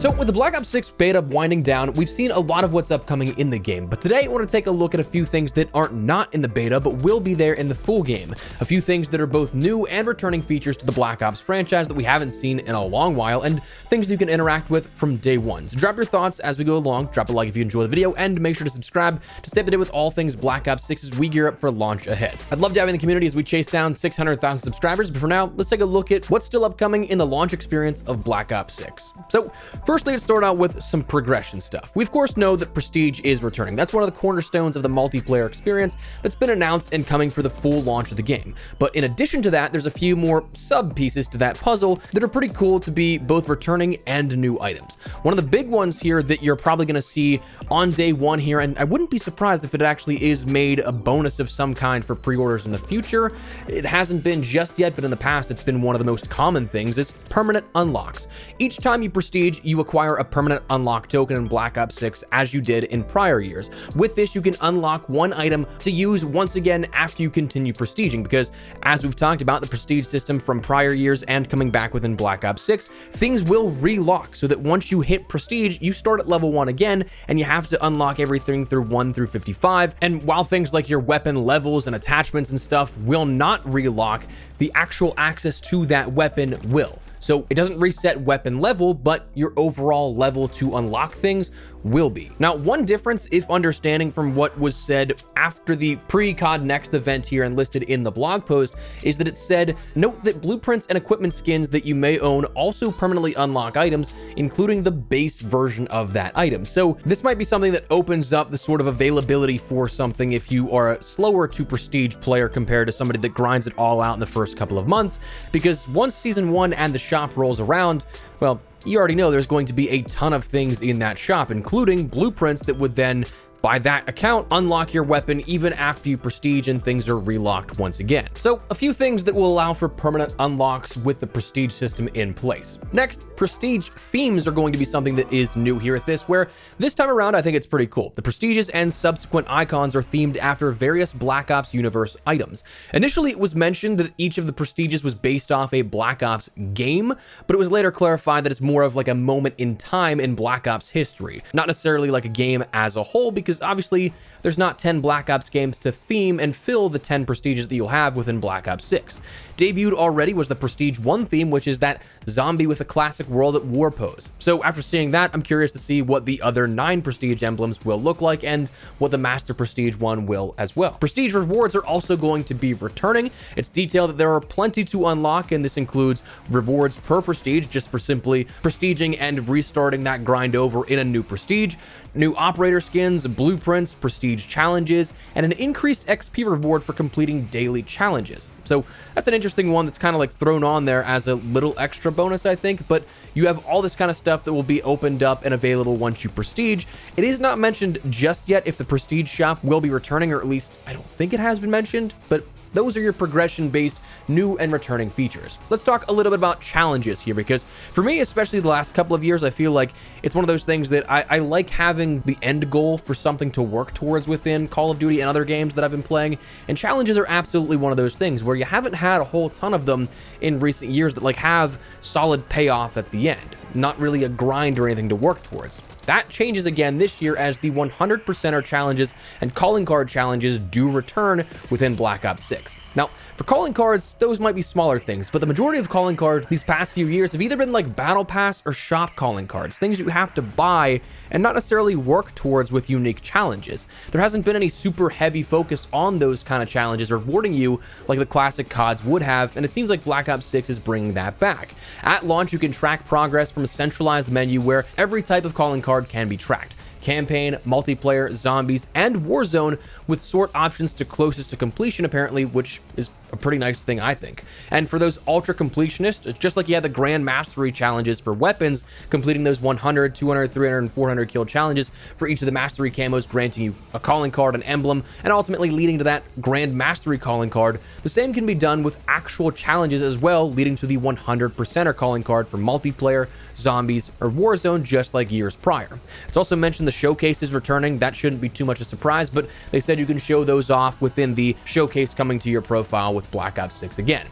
So with the Black Ops 6 beta winding down, we've seen a lot of what's upcoming in the game, but today I want to take a look at a few things that aren't not in the beta but will be there in the full game. A few things that are both new and returning features to the Black Ops franchise that we haven't seen in a long while, and things that you can interact with from day one. So drop your thoughts as we go along, drop a like if you enjoy the video, and make sure to subscribe to stay up to date with all things Black Ops 6 as we gear up for launch ahead. I'd love to have you in the community as we chase down 600,000 subscribers, but for now, let's take a look at what's still upcoming in the launch experience of Black Ops 6. So firstly, let's start out with some progression stuff. We of course know that Prestige is returning. That's one of the cornerstones of the multiplayer experience that's been announced and coming for the full launch of the game. But in addition to that, there's a few more sub pieces to that puzzle that are pretty cool to be both returning and new items. One of the big ones here that you're probably going to see on day one here, and I wouldn't be surprised if it actually is made a bonus of some kind for pre-orders in the future. It hasn't been just yet, but in the past it's been one of the most common things, is permanent unlocks. Each time you prestige, you acquire a permanent unlock token in Black Ops 6 as you did in prior years. With this, you can unlock one item to use once again after you continue prestiging, because as we've talked about, the prestige system from prior years and coming back within Black Ops 6, things will relock so that once you hit prestige, you start at level 1 again, and you have to unlock everything through 1 through 55. And while things like your weapon levels and attachments and stuff will not relock, the actual access to that weapon will. So it doesn't reset weapon level, but your overall level to unlock things will be. Now, one difference, if understanding from what was said after the pre-COD Next event here and listed in the blog post, is that it said, note that blueprints and equipment skins that you may own also permanently unlock items, including the base version of that item. So this might be something that opens up the sort of availability for something if you are a slower to prestige player compared to somebody that grinds it all out in the first couple of months, because once season 1 and the shop rolls around, well, you already know there's going to be a ton of things in that shop, including blueprints that would then, by that account, unlock your weapon even after you prestige and things are relocked once again. So a few things that will allow for permanent unlocks with the prestige system in place. Next, prestige themes are going to be something that is new here at this, where this time around I think it's pretty cool. The prestiges and subsequent icons are themed after various Black Ops universe items. Initially, it was mentioned that each of the prestiges was based off a Black Ops game, but it was later clarified that it's more of like a moment in time in Black Ops history, not necessarily like a game as a whole, because obviously there's not 10 Black Ops games to theme and fill the 10 prestiges that you'll have within Black Ops 6. Debuted already was the Prestige 1 theme, which is that zombie with a classic World at War pose. So after seeing that, I'm curious to see what the other 9 Prestige emblems will look like and what the Master Prestige one will as well. Prestige rewards are also going to be returning. It's detailed that there are plenty to unlock, and this includes rewards per Prestige, just for simply prestiging and restarting that grind over in a new Prestige, new operator skins, blueprints, prestige challenges, and an increased XP reward for completing daily challenges. So that's an interesting one that's kind of like thrown on there as a little extra bonus, I think, but you have all this kind of stuff that will be opened up and available once you prestige. It is not mentioned just yet if the prestige shop will be returning, or at least I don't think it has been mentioned, but those are your progression-based new and returning features. Let's talk a little bit about challenges here, because for me, especially the last couple of years, I feel like it's one of those things that I like having the end goal for something to work towards within Call of Duty and other games that I've been playing, and challenges are absolutely one of those things where you haven't had a whole ton of them in recent years that like have solid payoff at the end, not really a grind or anything to work towards. That changes again this year as the 100%er challenges and calling card challenges do return within Black Ops 6. Now, for calling cards, those might be smaller things, but the majority of calling cards these past few years have either been like Battle Pass or shop calling cards, things you have to buy and not necessarily work towards with unique challenges. There hasn't been any super heavy focus on those kind of challenges rewarding you like the classic CODs would have, and it seems like Black Ops 6 is bringing that back. At launch, you can track progress from a centralized menu where every type of calling card can be tracked. Campaign, multiplayer, zombies, and Warzone, with sort options to closest to completion apparently, which is a pretty nice thing, I think. And for those ultra completionists, just like you had the Grand Mastery challenges for weapons, completing those 100, 200, 300, and 400 kill challenges for each of the Mastery camos, granting you a calling card, an emblem, and ultimately leading to that Grand Mastery calling card, the same can be done with actual challenges as well, leading to the 100%er calling card for multiplayer, zombies, or Warzone, just like years prior. It's also mentioned the showcases returning. That shouldn't be too much a surprise, but they said you can show those off within the showcase coming to your profile with Black Ops 6 again.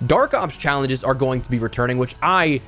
Dark Ops challenges are going to be returning, which I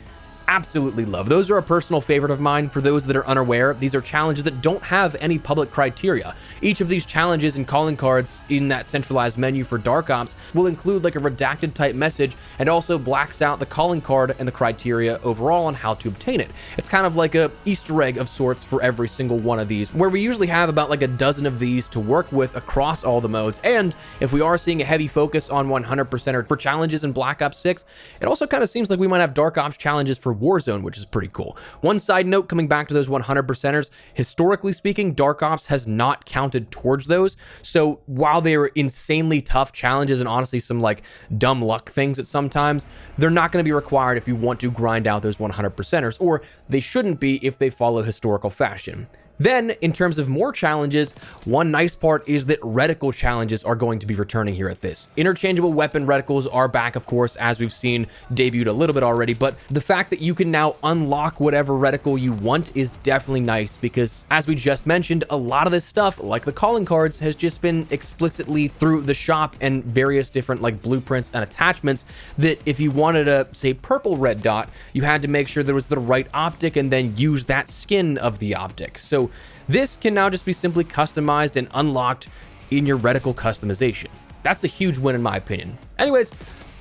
absolutely love. Those are a personal favorite of mine. For those that are unaware, these are challenges that don't have any public criteria. Each of these challenges and calling cards in that centralized menu for Dark Ops will include like a redacted type message and also blacks out the calling card and the criteria overall on how to obtain it. It's kind of like a Easter egg of sorts for every single one of these, where we usually have about like a dozen of these to work with across all the modes. And if we are seeing a heavy focus on 100% for challenges in Black Ops 6, it also kind of seems like we might have Dark Ops challenges for Warzone, which is pretty cool. One side note, coming back to those 100%ers, historically speaking, Dark Ops has not counted towards those. So while they are insanely tough challenges and honestly some like dumb luck things at sometimes, they're not going to be required if you want to grind out those 100%ers, or they shouldn't be if they follow historical fashion. Then, in terms of more challenges, one nice part is that reticle challenges are going to be returning here at this. Interchangeable weapon reticles are back, of course, as we've seen debuted a little bit already, but the fact that you can now unlock whatever reticle you want is definitely nice because, as we just mentioned, a lot of this stuff, like the calling cards, has just been explicitly through the shop and various different like blueprints and attachments that if you wanted a, say, purple red dot, you had to make sure there was the right optic and then use that skin of the optic. So this can now just be simply customized and unlocked in your reticle customization. That's a huge win in my opinion. Anyways,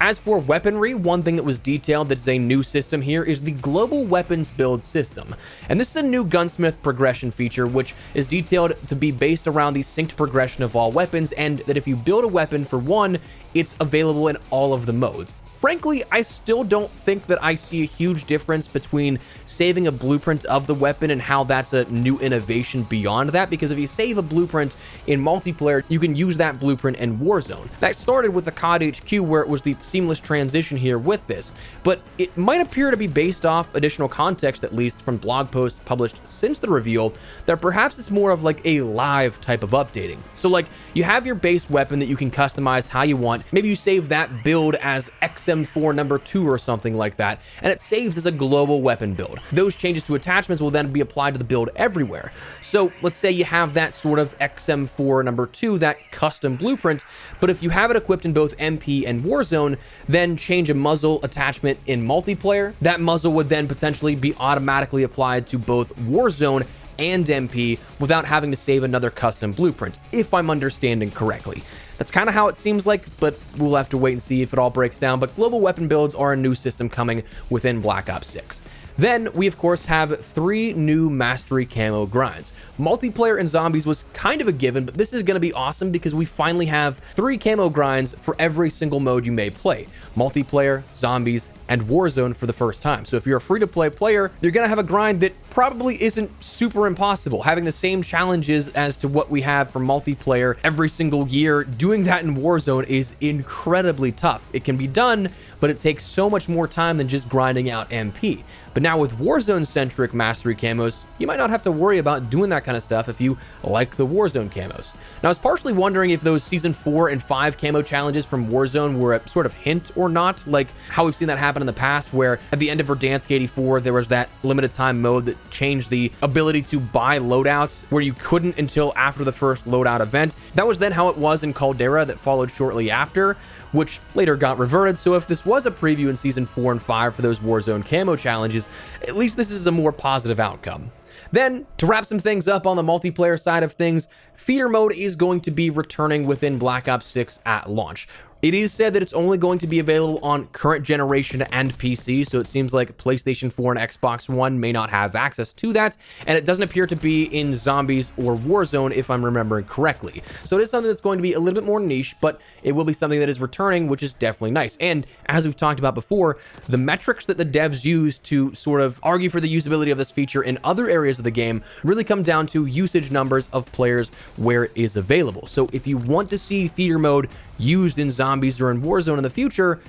as for weaponry, one thing that was detailed that is a new system here is the global weapons build system. And this is a new gunsmith progression feature, which is detailed to be based around the synced progression of all weapons, and that if you build a weapon for one, it's available in all of the modes. Frankly, I still don't think that I see a huge difference between saving a blueprint of the weapon and how that's a new innovation beyond that, because if you save a blueprint in multiplayer, you can use that blueprint in Warzone. That started with the COD HQ, where it was the seamless transition here with this, but it might appear to be based off additional context, at least from blog posts published since the reveal, that perhaps it's more of like a live type of updating. So like, you have your base weapon that you can customize how you want. Maybe you save that build as XM4 number 2 or something like that, and it saves as a global weapon build. Those changes to attachments will then be applied to the build everywhere. So let's say you have that sort of XM4 number 2, that custom blueprint, but if you have it equipped in both MP and Warzone, then change a muzzle attachment in multiplayer, that muzzle would then potentially be automatically applied to both Warzone and MP without having to save another custom blueprint, if I'm understanding correctly. That's kind of how it seems like, but we'll have to wait and see if it all breaks down. But global weapon builds are a new system coming within Black Ops 6. Then we, of course, have 3 new mastery camo grinds. Multiplayer and zombies was kind of a given, but this is going to be awesome because we finally have 3 camo grinds for every single mode you may play. Multiplayer, zombies, and Warzone for the first time. So if you're a free-to-play player, you're going to have a grind that probably isn't super impossible. Having the same challenges as to what we have for multiplayer every single year, doing that in Warzone is incredibly tough. It can be done, but it takes so much more time than just grinding out MP. But now with Warzone-centric mastery camos, you might not have to worry about doing that kind of stuff if you like the Warzone camos. Now, I was partially wondering if those Season 4 and 5 camo challenges from Warzone were a sort of hint or not, like how we've seen that happen in the past, where at the end of Verdansk 84, there was that limited time mode that changed the ability to buy loadouts, where you couldn't until after the first loadout event. That was then how it was in Caldera that followed shortly after, which later got reverted. So if this was a preview in Season 4 and 5 for those Warzone camo challenges, at least this is a more positive outcome. Then, to wrap some things up on the multiplayer side of things, Theater Mode is going to be returning within Black Ops 6 at launch. It is said that it's only going to be available on current generation and PC, so it seems like PlayStation 4 and Xbox One may not have access to that, and it doesn't appear to be in Zombies or Warzone, if I'm remembering correctly. So it is something that's going to be a little bit more niche, but it will be something that is returning, which is definitely nice. And as we've talked about before, the metrics that the devs use to sort of argue for the usability of this feature in other areas of the game really come down to usage numbers of players where it is available. So if you want to see Theater Mode used in Zombies or in Warzone in the future,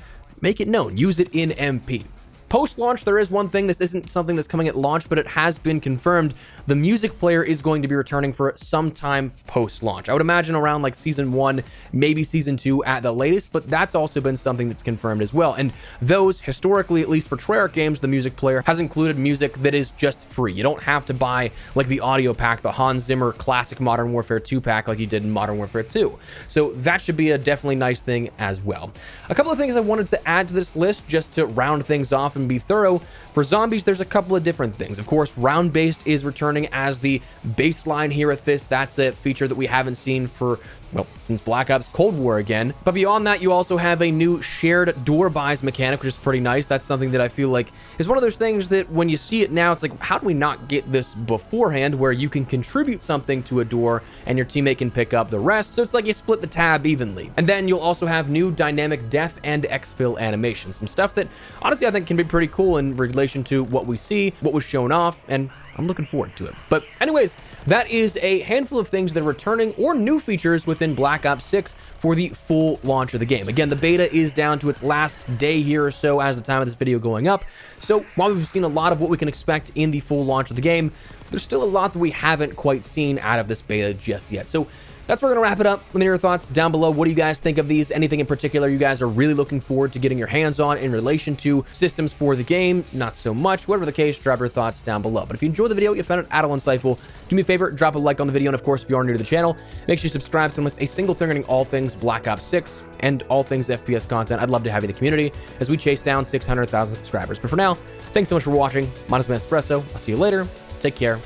make it known. Use it in MP. Post-launch, there is one thing. This isn't something that's coming at launch, but it has been confirmed. The music player is going to be returning for some time post-launch. I would imagine around like Season 1, maybe Season 2 at the latest, but that's also been something that's confirmed as well. And those, historically, at least for Treyarch games, the music player has included music that is just free. You don't have to buy like the audio pack, the Hans Zimmer classic Modern Warfare 2 pack like you did in Modern Warfare 2. So that should be a definitely nice thing as well. A couple of things I wanted to add to this list just to round things off and and be thorough. For zombies, there's a couple of different things. Of course, round-based is returning as the baseline here at this. That's a feature that we haven't seen for, well, since Black Ops Cold War again. But beyond that, you also have a new shared door buys mechanic, which is pretty nice. That's something that I feel like is one of those things that when you see it now, it's like, how do we not get this beforehand, where you can contribute something to a door and your teammate can pick up the rest? So it's like you split the tab evenly. And then you'll also have new dynamic death and exfil animations, some stuff that honestly I think can be pretty cool in relation to what we see, what was shown off, and I'm looking forward to it. But anyways, that is a handful of things that are returning or new features within Black Ops 6 for the full launch of the game. Again, the beta is down to its last day here or so as the time of this video going up. So while we've seen a lot of what we can expect in the full launch of the game, there's still a lot that we haven't quite seen out of this beta just yet. So that's where we're going to wrap it up. Let me know your thoughts down below. What do you guys think of these? Anything in particular you guys are really looking forward to getting your hands on in relation to systems for the game? Not so much. Whatever the case, drop your thoughts down below. But if you enjoyed the video, you found it at all insightful, do me a favor, drop a like on the video. And of course, if you are new to the channel, make sure you subscribe so you don't miss a single thing regarding all things Black Ops 6 and all things FPS content. I'd love to have you in the community as we chase down 600,000 subscribers. But for now, thanks so much for watching. My name is Espresso. I'll see you later. Take care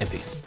and peace.